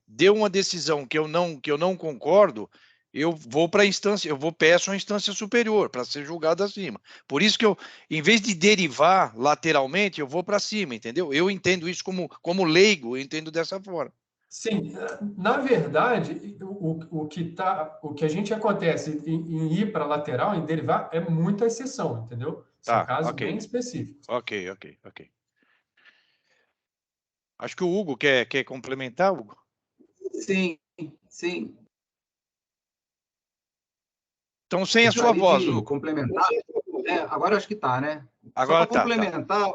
deu uma decisão que eu não concordo, eu vou para a instância, peço uma instância superior para ser julgado acima. Por isso que eu, em vez de derivar lateralmente, eu vou para cima, entendeu? Eu entendo isso como leigo, eu entendo dessa forma. Sim, na verdade, o que a gente acontece em ir para lateral, em derivar, é muita exceção, entendeu? São casos bem específicos. Ok. Acho que o Hugo quer complementar, Hugo? Sim. Então, sem a sua voz, Hugo. Complementar. Agora acho que está, né? Agora só para complementar,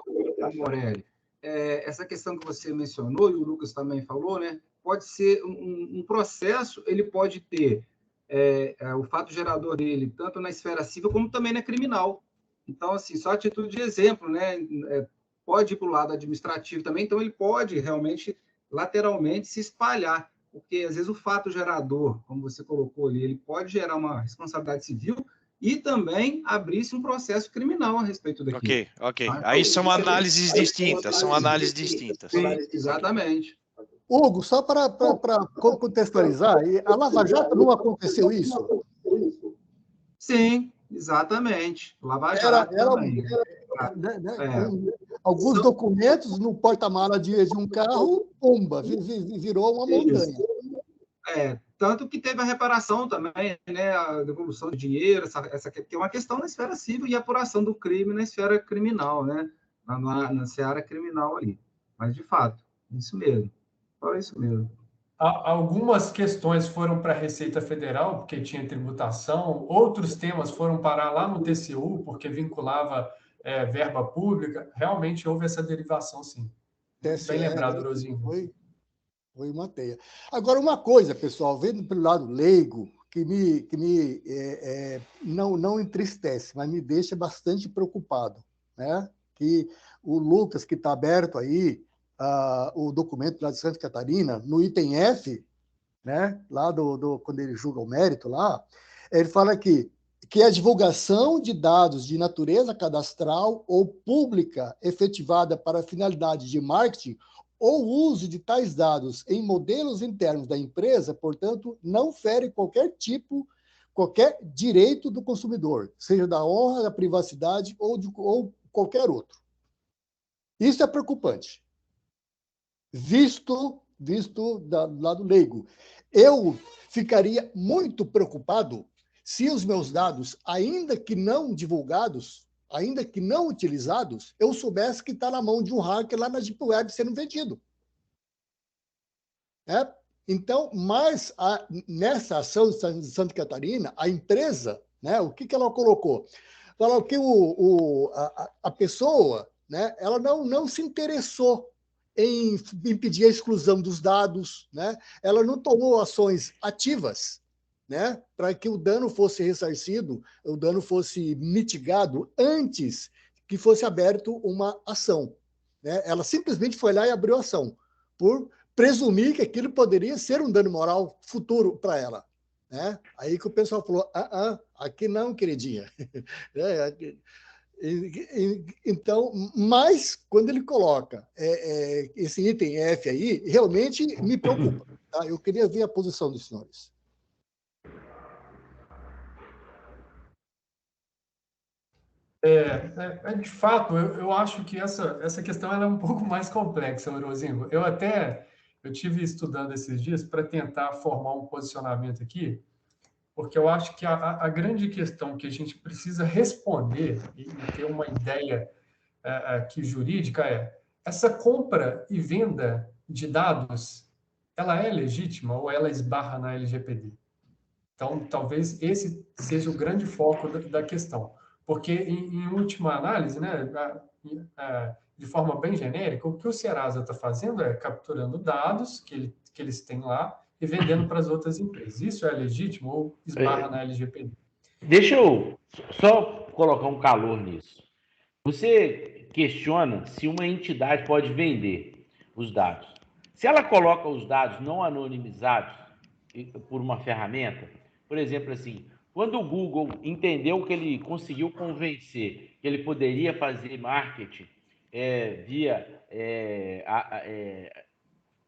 Morelli, essa questão que você mencionou, e o Lucas também falou, né? Pode ser um processo, ele pode ter o fato gerador dele, tanto na esfera civil como também na criminal. Então, assim, só a título de exemplo, né? Pode ir para o lado administrativo também, então ele pode realmente, lateralmente, se espalhar. Porque, às vezes, o fato gerador, como você colocou ali, ele pode gerar uma responsabilidade civil e também abrir-se um processo criminal a respeito daquilo. Ok. Aí são análises distintas, Sim, exatamente. Hugo, só para contextualizar, a Lava Jato não aconteceu isso? Sim, exatamente. Lava Jato também. Alguns documentos no porta-mala de um carro, pumba, virou uma montanha. Tanto que teve a reparação também, né, a devolução de dinheiro, essa que é uma questão na esfera civil e a apuração do crime na esfera criminal, né, na seara criminal ali. Mas, de fato, isso mesmo. Só isso mesmo. Algumas questões foram para a Receita Federal, porque tinha tributação, outros temas foram parar lá no TCU, porque vinculava verba pública. Realmente houve essa derivação, sim. TSE, bem lembrado, Rosinho. Foi uma teia. Agora, uma coisa, pessoal, vendo pelo lado leigo, que não entristece, mas me deixa bastante preocupado, né? Que o Lucas, que está aberto aí, o documento lá de Santa Catarina, no item F, né? Lá quando ele julga o mérito lá, ele fala aqui que a divulgação de dados de natureza cadastral ou pública efetivada para finalidade de marketing ou uso de tais dados em modelos internos da empresa, portanto, não fere qualquer direito do consumidor, seja da honra, da privacidade ou qualquer outro. Isso é preocupante, visto do lado leigo. Eu ficaria muito preocupado se os meus dados, ainda que não divulgados, ainda que não utilizados, eu soubesse que está na mão de um hacker lá na Deep Web sendo vendido. Então, mas nessa ação de Santa Catarina, a empresa, né, o que ela colocou? Falou que a pessoa, né, ela não se interessou em impedir a exclusão dos dados, né? Ela não tomou ações ativas, né, para que o dano fosse ressarcido, o dano fosse mitigado antes que fosse aberto uma ação, né? Ela simplesmente foi lá e abriu a ação, por presumir que aquilo poderia ser um dano moral futuro para ela, né? Aí que o pessoal falou, aqui não, queridinha. Então, mas quando ele coloca esse item F aí, realmente me preocupa. Tá? Eu queria ver a posição dos senhores. De fato, eu acho que essa questão ela é um pouco mais complexa, Eurozinho. Eu tive estudando esses dias para tentar formar um posicionamento aqui, porque eu acho que a grande questão que a gente precisa responder e ter uma ideia aqui jurídica essa compra e venda de dados, ela é legítima ou ela esbarra na LGPD? Então, talvez esse seja o grande foco da questão. Porque, em última análise, né, de forma bem genérica, o que o Serasa está fazendo é capturando dados que eles têm lá e vendendo para as outras empresas. Isso é legítimo ou esbarra na LGPD? Deixa eu só colocar um calor nisso. Você questiona se uma entidade pode vender os dados. Se ela coloca os dados não anonimizados por uma ferramenta, por exemplo, assim, quando o Google entendeu que ele conseguiu convencer que ele poderia fazer marketing via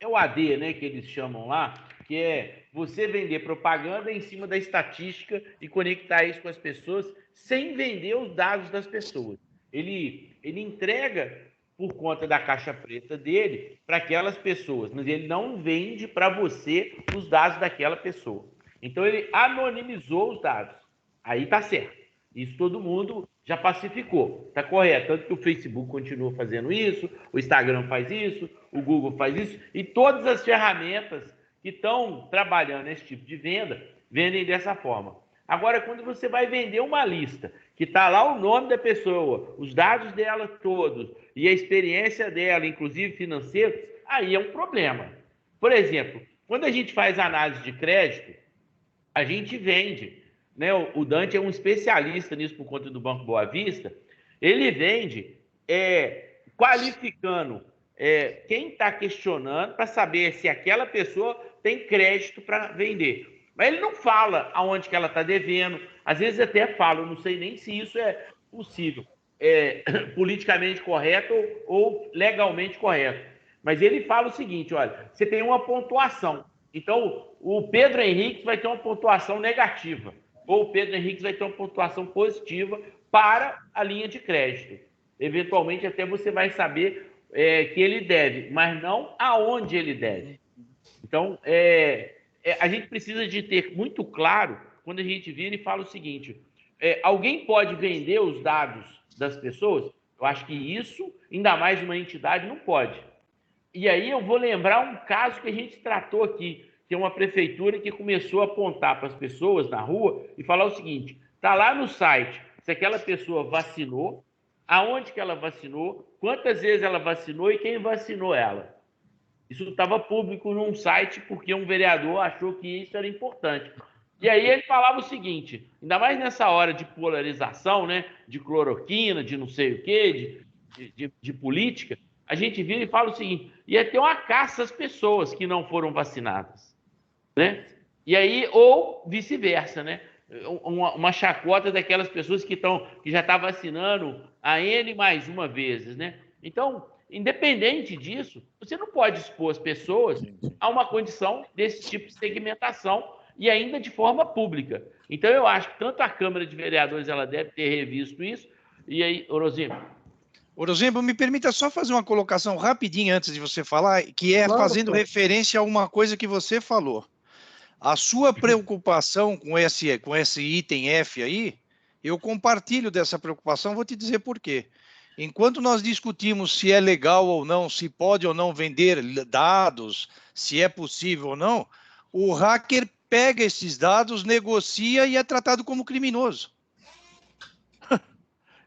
o AD, né, que eles chamam lá, que é você vender propaganda em cima da estatística e conectar isso com as pessoas sem vender os dados das pessoas. Ele entrega por conta da caixa preta dele para aquelas pessoas, mas ele não vende para você os dados daquela pessoa. Então, ele anonimizou os dados. Aí tá certo. Isso todo mundo já pacificou. Tá correto. Tanto que o Facebook continua fazendo isso, o Instagram faz isso, o Google faz isso, e todas as ferramentas que estão trabalhando nesse tipo de venda, vendem dessa forma. Agora, quando você vai vender uma lista, que está lá o nome da pessoa, os dados dela todos, e a experiência dela, inclusive financeira, aí é um problema. Por exemplo, quando a gente faz análise de crédito, a gente vende, né? O Dante é um especialista nisso por conta do Banco Boa Vista. Ele vende qualificando quem está questionando para saber se aquela pessoa tem crédito para vender. Mas ele não fala aonde que ela está devendo. Às vezes até fala, eu não sei nem se isso é possível, politicamente correto ou legalmente correto. Mas ele fala o seguinte, olha, você tem uma pontuação. Então, o Pedro Henrique vai ter uma pontuação negativa, ou o Pedro Henrique vai ter uma pontuação positiva para a linha de crédito. Eventualmente, até você vai saber que ele deve, mas não aonde ele deve. Então, a gente precisa de ter muito claro, quando a gente vira e fala o seguinte, alguém pode vender os dados das pessoas? Eu acho que isso, ainda mais uma entidade, não pode. E aí eu vou lembrar um caso que a gente tratou aqui, que é uma prefeitura que começou a apontar para as pessoas na rua e falar o seguinte: está lá no site se aquela pessoa vacinou, aonde que ela vacinou, quantas vezes ela vacinou e quem vacinou ela. Isso estava público num site porque um vereador achou que isso era importante. E aí ele falava o seguinte, ainda mais nessa hora de polarização, né, de cloroquina, de não sei o quê, de política, a gente vira e fala o seguinte: ia ter uma caça às pessoas que não foram vacinadas, né? E aí, ou vice-versa, né? Uma chacota daquelas pessoas que já estão vacinando a N mais uma vezes, né? Então, independente disso, você não pode expor as pessoas a uma condição desse tipo de segmentação e ainda de forma pública. Então, eu acho que tanto a Câmara de Vereadores ela deve ter revisto isso. E aí, Orozimbo, me permita só fazer uma colocação rapidinho antes de você falar, que é fazendo referência a uma coisa que você falou. A sua preocupação com esse item F aí, eu compartilho dessa preocupação, vou te dizer por quê. Enquanto nós discutimos se é legal ou não, se pode ou não vender dados, se é possível ou não, o hacker pega esses dados, negocia e é tratado como criminoso.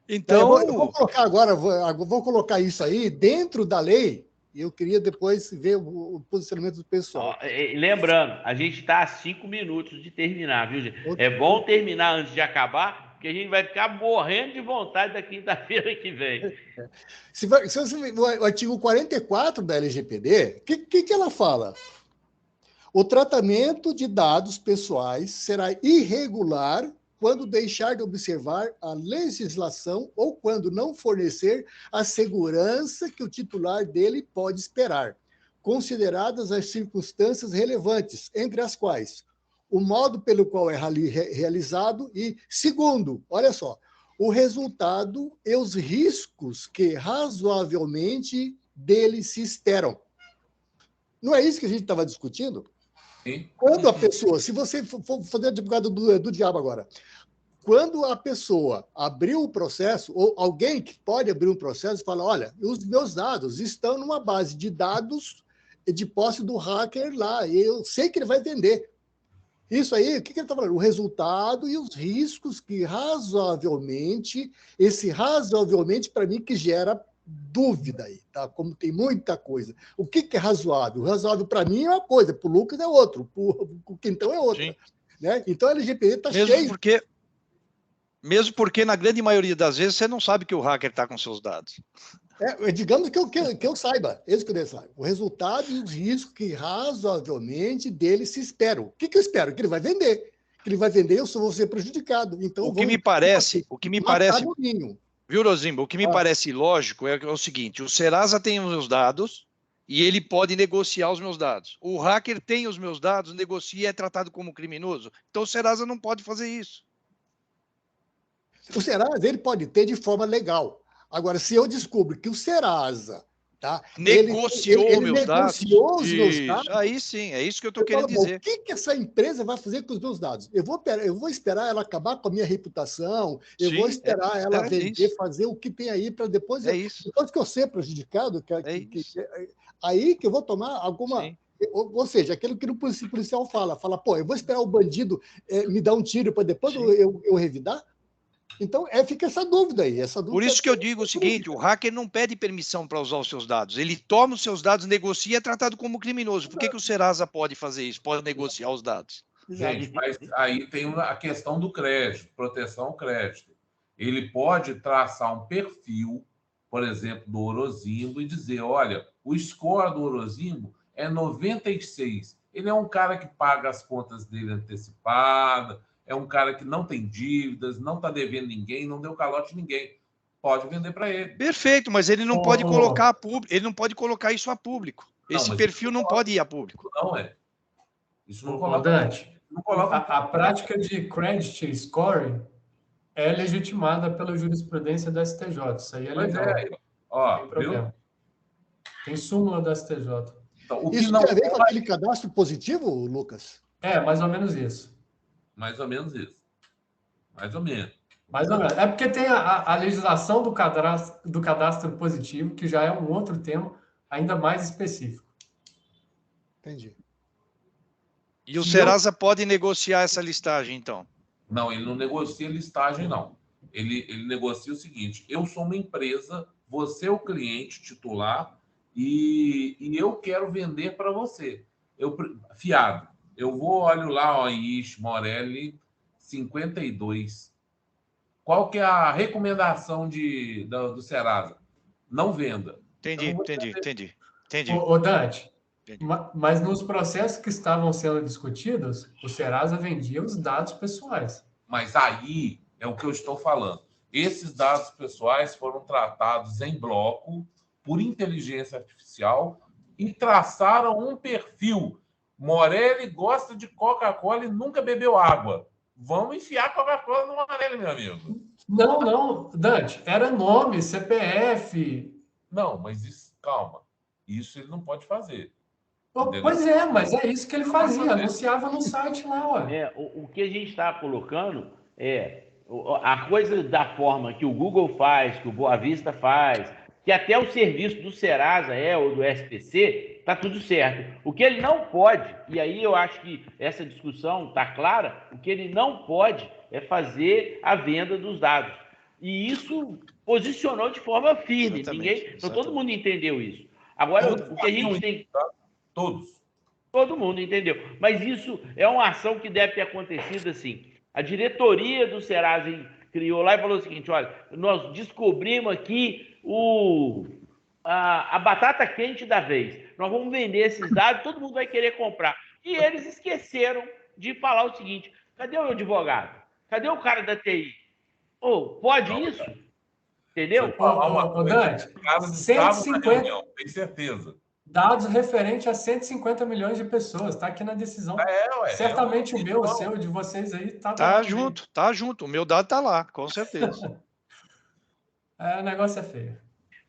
Então, eu vou colocar agora, vou colocar isso aí dentro da lei, e eu queria depois ver o posicionamento do pessoal. Lembrando, a gente está a 5 minutos de terminar, viu, gente? É bom terminar antes de acabar, porque a gente vai ficar morrendo de vontade da quinta-feira que vem. Se você ver o artigo 44 da LGPD, o que ela fala? O tratamento de dados pessoais será irregular quando deixar de observar a legislação ou quando não fornecer a segurança que o titular dele pode esperar, consideradas as circunstâncias relevantes, entre as quais o modo pelo qual é realizado e, segundo, olha só, o resultado e os riscos que razoavelmente dele se esperam. Não é isso que a gente estava discutindo? Sim. Quando a pessoa, se você for fazer advogado do diabo agora, quando a pessoa abriu o processo, ou alguém que pode abrir um processo e fala, olha, os meus dados estão numa base de dados de posse do hacker lá, e eu sei que ele vai vender. Isso aí, o que ele está falando? O resultado e os riscos que razoavelmente, esse razoavelmente, para mim, que gera dúvida aí, tá? Como tem muita coisa. O que é razoável? O razoável para mim é uma coisa, para o Lucas é outro, para o Quintão é outra. Né? Então a LGPD está cheia. Mesmo porque, na grande maioria das vezes, você não sabe que o hacker está com seus dados. Digamos que eu saiba, isso que eu saiba. O resultado e os riscos que razoavelmente dele se esperam. O que eu espero? Que ele vai vender. Que ele vai vender, eu vou ser prejudicado. Então, o que me parece, viu, Orozimbo? O que me parece lógico é o seguinte: o Serasa tem os meus dados e ele pode negociar os meus dados. O hacker tem os meus dados, negocia e é tratado como criminoso. Então o Serasa não pode fazer isso. O Serasa ele pode ter de forma legal. Agora, se eu descubro que o Serasa negociou meus dados, aí sim, é isso que eu estou querendo dizer. O que essa empresa vai fazer com os meus dados? Eu vou esperar ela acabar com a minha reputação, eu vou esperar ela vender, fazer o que tem aí para depois, depois que eu ser prejudicado, aí que eu vou tomar alguma... Ou seja, aquilo que o policial fala, pô, eu vou esperar o bandido me dar um tiro para depois eu revidar? Então, fica essa dúvida aí. Por isso que eu digo o seguinte, o hacker não pede permissão para usar os seus dados. Ele toma os seus dados, negocia e é tratado como criminoso. Por que o Serasa pode fazer isso? Pode negociar os dados? Gente, mas aí tem a questão do crédito, proteção ao crédito. Ele pode traçar um perfil, por exemplo, do Orozimbo e dizer, olha, o score do Orozimbo é 96. Ele é um cara que paga as contas dele antecipada, é um cara que não tem dívidas, não está devendo ninguém, não deu calote a ninguém. Pode vender para ele. Perfeito, mas ele não pode colocar ele não pode colocar isso a público. Esse perfil não pode ir a público. Não é. Isso não coloca. Dante, a prática de credit scoring é legitimada pela jurisprudência da STJ. Isso aí é legal. Ó, tem problema. Viu? Tem súmula da STJ. Então, isso tem a ver com aquele cadastro positivo, Lucas? Mais ou menos isso. Mais ou menos isso. Mais ou menos. É porque tem a legislação do cadastro positivo, que já é um outro tema. ainda mais específico. Entendi. E o Serasa pode negociar essa listagem, então? Não, ele não negocia listagem, não. Ele negocia o seguinte: eu sou uma empresa, você é o cliente titular e eu quero vender para você. Fiado. Eu vou, olho lá, ó, Ix, Morelli, 52. Qual que é a recomendação do Serasa? Não venda. Entendi. Ô, Dante, Entendi. mas nos processos que estavam sendo discutidos, o Serasa vendia os dados pessoais. Mas aí é o que eu estou falando. Esses dados pessoais foram tratados em bloco por inteligência artificial e traçaram um perfil. Morelli gosta de Coca-Cola e nunca bebeu água. Vamos enfiar Coca-Cola no Morelli, meu amigo. Não, Dante, era nome, CPF. Não, mas isso, calma. Isso ele não pode fazer. Pois é, mas é isso que ele fazia, anunciava no site lá, ué. O que a gente está colocando a coisa da forma que o Google faz, que o Boa Vista faz, que até o serviço do Serasa ou do SPC, está tudo certo. O que ele não pode, e aí eu acho que essa discussão está clara, o que ele não pode é fazer a venda dos dados. E isso posicionou de forma firme. Exatamente. Todo mundo entendeu isso. Agora, o que a gente tem... Todo mundo entendeu. Mas isso é uma ação que deve ter acontecido assim. A diretoria do Serasa criou lá e falou o seguinte: olha, nós descobrimos aqui a batata quente da vez. Nós vamos vender esses dados, todo mundo vai querer comprar. E eles esqueceram de falar o seguinte: cadê o advogado? Cadê o cara da TI? Pode isso? Entendeu? Dante, 150... Tem certeza. Dados referentes a 150 milhões de pessoas. Está aqui na decisão. Certamente o meu, o seu, o de vocês aí tá junto, tá junto. O meu dado tá lá, com certeza. O negócio é feio.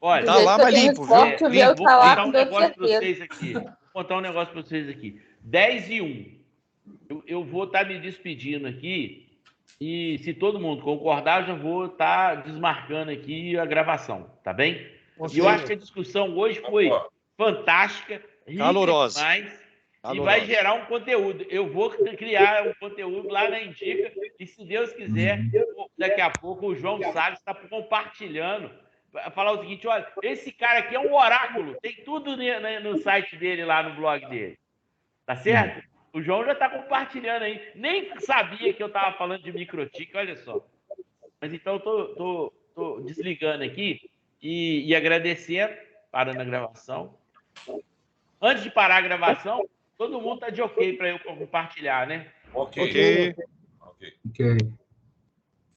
Olha, tá lá, mas limpo, viu? Vou contar um negócio para vocês aqui. Vou contar um negócio para vocês aqui. 10:01. Eu vou estar me despedindo aqui e, se todo mundo concordar, eu já vou estar desmarcando aqui a gravação, tá bem? E eu acho que a discussão hoje foi fantástica, calorosa demais, e vai gerar um conteúdo. Eu vou criar um conteúdo lá na Indica e, se Deus quiser, daqui a pouco o João Salles está compartilhando, falar o seguinte: olha, esse cara aqui é um oráculo, tem tudo no site dele, lá no blog dele. Tá certo? O João já está compartilhando aí. Nem sabia que eu estava falando de microtique, olha só. Mas então, tô desligando aqui e agradecendo, parando a gravação. Antes de parar a gravação, todo mundo está de ok para eu compartilhar, né? Ok.